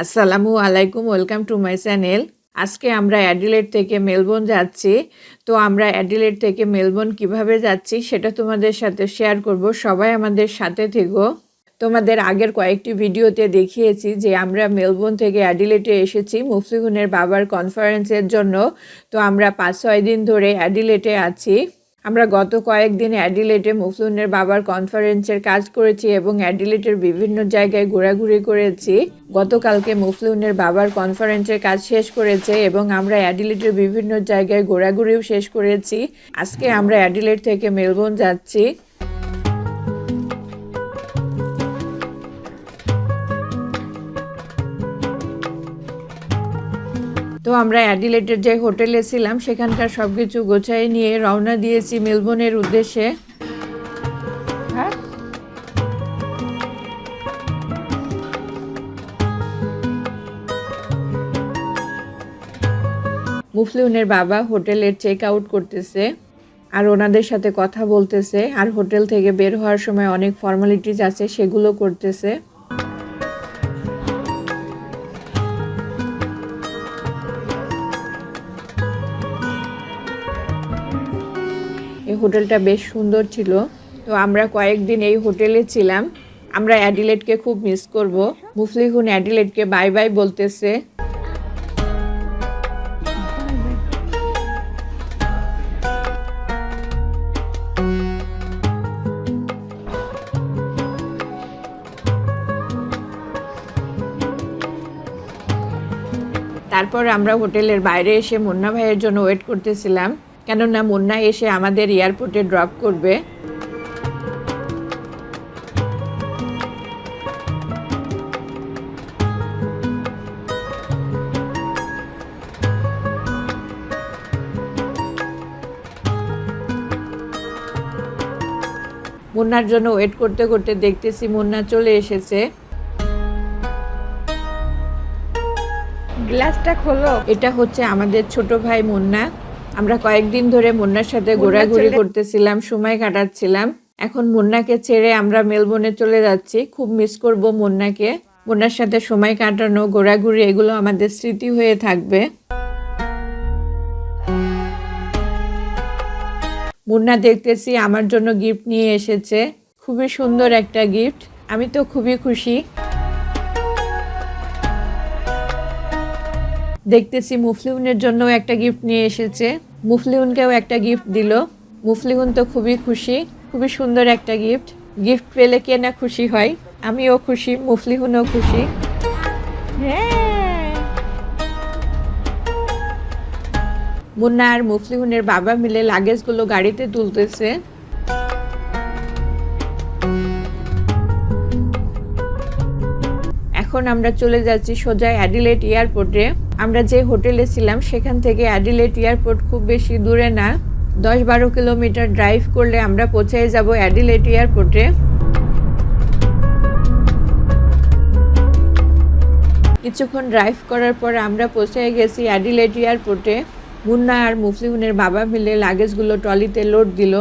আসসালামু আলাইকুম, welcome to my channel. আজকে আমরা অ্যাডিলেড থেকে মেলবোর্ন যাচ্ছি। তো আমরা অ্যাডিলেড থেকে মেলবোর্ন কিভাবে যাচ্ছি সেটা তোমাদের সাথে শেয়ার করব। সবাই আমাদের সাথে থেকো। তোমাদের আগের কয়েকটি ভিডিওতে দেখিয়েছি যে আমরা মেলবোর্ন থেকে অ্যাডিলেডে এসেছি মুফলিহুনের বাবার কনফারেন্সের জন্য। তো আমরা 5-6 দিন ধরে অ্যাডিলেডে আছি। আমরা গত কয়েকদিন অ্যাডিলেডে মুফলিহুনের বাবার কনফারেন্সের কাজ করেছি এবং অ্যাডিলেডের বিভিন্ন জায়গায় ঘোরাঘুরি করেছি। গতকালকে মুফলিহুনের বাবার কনফারেন্সের কাজ শেষ করেছে এবং আমরা অ্যাডিলেডের বিভিন্ন জায়গায় ঘোরাঘুরিও শেষ করেছি। আজকে আমরা অ্যাডিলেড থেকে মেলবোর্ন যাচ্ছি। তো আমরা অ্যাডিলেডের যে হোটেলে ছিলাম সেখানকার সবকিছু গোছায় নিয়ে রওনা দিয়েছি মেলবোর্নের উদ্দেশ্যে। মুফলিহুনের বাবা হোটেলের চেক আউট করতেছে আর ওনাদের সাথে কথা বলতেছে, আর হোটেল থেকে বের হওয়ার সময় অনেক ফর্মালিটিস আছে সেগুলো করতেছে। এই হোটেলটা বেশ সুন্দর ছিল। তো আমরা কয়েকদিন এই হোটেলে ছিলাম। আমরা অ্যাডিলেডকে খুব মিস করব। মুফলিহুন অ্যাডিলেডকে বাই বাই বলতেছে। তারপর আমরা হোটেলের বাইরে এসে মুন্না ভাইয়ের জন্য ওয়েট করতেছিলাম, কেননা মুন্না এসে আমাদের এয়ারপোর্টে ড্রপ করবে। মুন্নার জন্য ওয়েট করতে করতে দেখতেছি মুন্না চলে এসেছে। গ্লাসটা খোলো। এটা হচ্ছে আমাদের ছোট ভাই মুন্না। আমরা কয়েকদিন ধরে মুন্নার সাথে ঘোরাঘুরি করতেছিলাম, সময় কাটাচ্ছিলাম। এখন মুন্নাকে ছেড়ে আমরা মেলবোর্নে চলে যাচ্ছি। খুব মিস করব মুন্নাকে। মুন্নার সাথে সময় কাটানো, ঘোরাঘুরি এগুলো আমাদের স্মৃতি হয়ে থাকবে। মুন্না দেখতেছি আমার জন্য গিফট নিয়ে এসেছে, খুবই সুন্দর একটা গিফট। আমি তো খুবই খুশি। দেখতেছি মুফলিহুনের জন্য একটা গিফট নিয়ে এসেছে, মুফলিহুনকেও একটা গিফট দিল। মুফলিহুন তো খুবই খুশি, খুবই সুন্দর একটা গিফট। গিফট পেলে কে না খুশি হয়। আমিও খুশি, মুফলিহুনও খুশি। মুন্না আর মুফলিহুনের বাবা মিলে লাগেজগুলো গাড়িতে তুলতেছে। এখন আমরা চলে যাচ্ছি সোজা অ্যাডিলেড এয়ারপোর্টে। আমরা যে হোটেলে ছিলাম সেখান থেকে অ্যাডিলেড এয়ারপোর্ট খুব বেশি দূরে না, 10-12 কিলোমিটার ড্রাইভ করলে আমরা পৌঁছে যাব অ্যাডিলেড এয়ারপোর্টে। কিছুক্ষণ ড্রাইভ করার পর আমরা পৌঁছে গেছি অ্যাডিলেড এয়ারপোর্টে। মুন্না আর মুফলিহুনের বাবা মিলে লাগেজগুলো ট্রলিতে লোড দিল।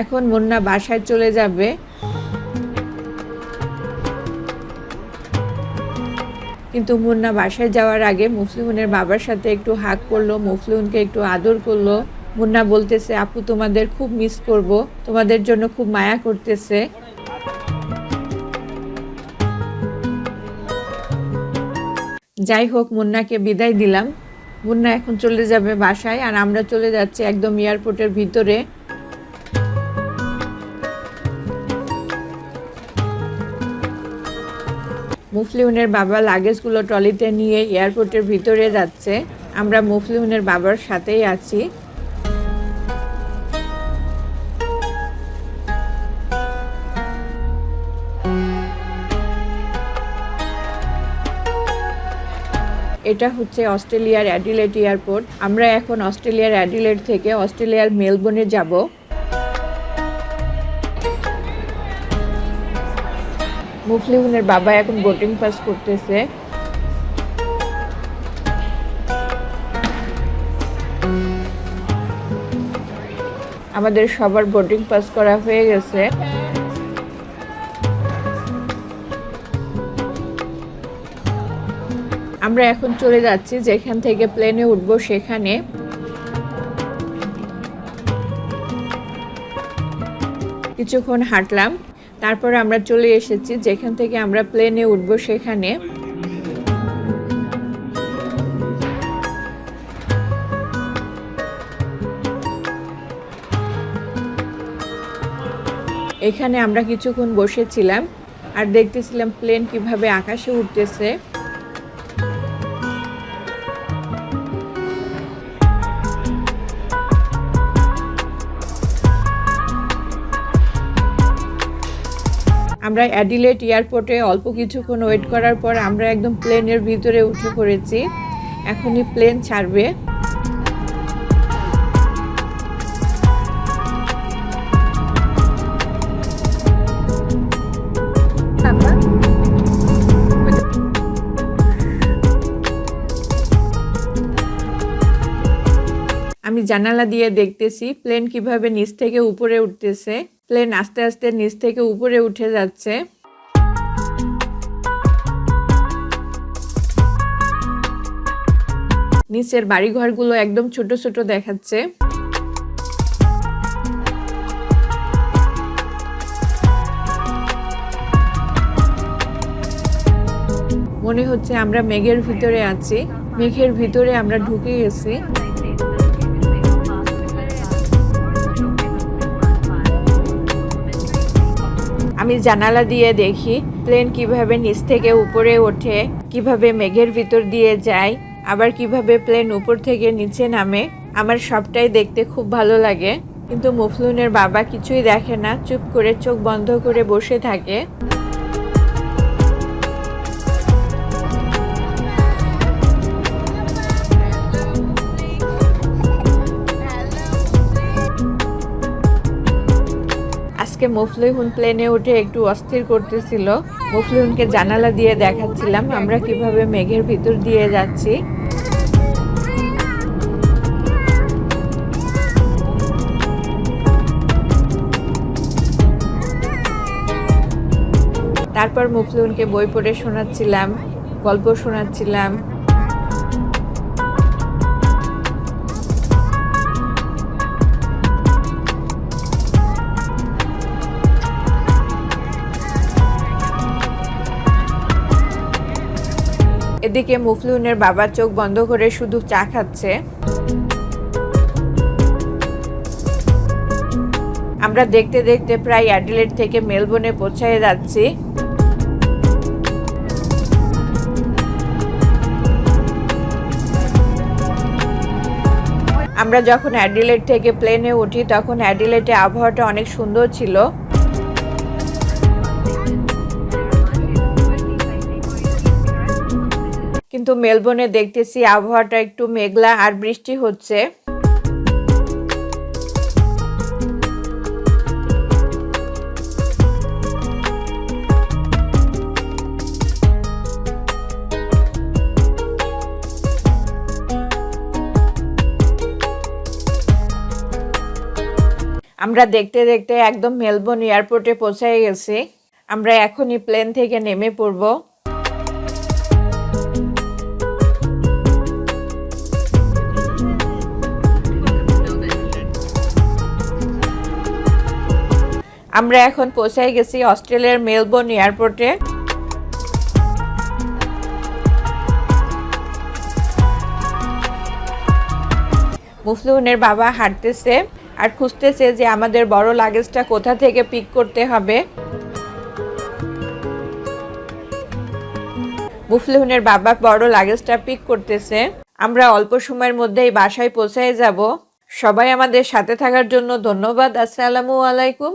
এখন মুন্না বাসায় চলে যাবে। কিন্তু মুন্না বাসায় যাওয়ার আগে মুফলিহুনের বাবার সাথে একটু হাগ করলো, মুফলিহুনকে একটু আদর করলো। মুন্না বলতেছে, আপু তোমাদের খুব মিস করব, তোমাদের জন্য খুব মায়া করতেছে। যাই হোক, মুন্নাকে বিদায় দিলাম। মুন্না এখন চলে যাবে বাসায় আর আমরা চলে যাচ্ছি একদম এয়ারপোর্টের ভিতরে। মুফলিহুনের বাবা লাগেজগুলো ট্রলিতে নিয়ে এয়ারপোর্টের ভিতরে যাচ্ছে। আমরা মুফলিহুনের বাবার সাথেই আছি। এটা হচ্ছে অস্ট্রেলিয়ার অ্যাডিলেড এয়ারপোর্ট। আমরা এখন অস্ট্রেলিয়ার অ্যাডিলেড থেকে অস্ট্রেলিয়ার মেলবোর্নে যাব। মুফলিহুনের বাবা এখন বোর্ডিং পাস করতেছে। আমাদের সবার বোর্ডিং পাস করা হয়ে গেছে। আমরা এখন চলে যাচ্ছি যেখান থেকে প্লেনে উঠবো সেখানে। কিছুক্ষণ হাঁটলাম, তারপর আমরা চলে এসেছি যেখান থেকে আমরা প্লেনে উঠবো সেখানে। এখানে আমরা কিছুক্ষণ বসেছিলাম আর দেখতেছিলাম প্লেন কিভাবে আকাশে উঠতেছে। আমরা অ্যাডিলেড এয়ারপোর্টে অল্প কিছুক্ষণ ওয়েট করার পর আমরা একদম প্লেনের ভিতরে উঠে পড়েছি। এখনই প্লেন ছাড়বে। আমি জানালা দিয়ে দেখতেছি প্লেন কিভাবে নিচ থেকে উপরে উঠতেছে। প্লেন আস্তে আস্তে নিচ থেকে উপরে উঠে যাচ্ছে। নিচের বাড়িঘরগুলো একদম ছোট ছোট দেখাচ্ছে। মনে হচ্ছে আমরা মেঘের ভিতরে আছি। মেঘের ভিতরে আমরা ঢুকে গেছি। আমি জানালা দিয়ে দেখি প্লেন কিভাবে নিচ থেকে উপরে ওঠে, কিভাবে মেঘের ভিতর দিয়ে যায়, আবার কিভাবে প্লেন উপর থেকে নিচে নামে। আমার সবটাই দেখতে খুব ভালো লাগে, কিন্তু মুফলুনের বাবা কিছুই দেখে না, চুপ করে চোখ বন্ধ করে বসে থাকে। আজকে মুফলিহুন প্লেনে উঠে একটু অস্থির করতেছিল। মুফলিহুনকে জানালা দিয়ে দেখাচ্ছিলাম আমরা কিভাবে মেঘের ভিতর দিয়ে যাচ্ছি। তারপর মুফলিহুনকে বই পড়ে শোনাচ্ছিলাম, গল্প শোনাচ্ছিলাম। এদিকে মুফলিহুনের বাবা চোখ বন্ধ করে শুধু চা খাচ্ছে। আমরা দেখতে দেখতে প্রায় অ্যাডিলেড থেকে মেলবোর্নে পৌঁছে যাচ্ছি। আমরা যখন অ্যাডিলেড থেকে প্লেনে উঠি তখন অ্যাডিলেডে আবহাওয়াটা অনেক সুন্দর ছিল। কিন্তু মেলবোর্নে দেখতেছি আবহাওয়াটা একটু মেঘলা আর বৃষ্টি হচ্ছে। আমরা দেখতে দেখতে একদম মেলবোর্ন এয়ারপোর্টে পৌঁছে গেছি। আমরা এখনই প্লেন থেকে নেমে পড়ব। আমরা এখন পৌঁছে গেছি অস্ট্রেলিয়ার মেলবোর্ন এয়ারপোর্টে। মুফলিহুনের বাবা হাঁটতেছে আর খুঁজতেছে যে আমাদের বড় লাগেজটা কোথা থেকে পিক করতে হবে। মুফলিহুনের বাবা বড় লাগেজটা পিক করতেছে। আমরা অল্প সময়ের মধ্যেই বাসায় পৌঁছে যাব। সবাই আমাদের সাথে থাকার জন্য ধন্যবাদ। আসসালামু আলাইকুম।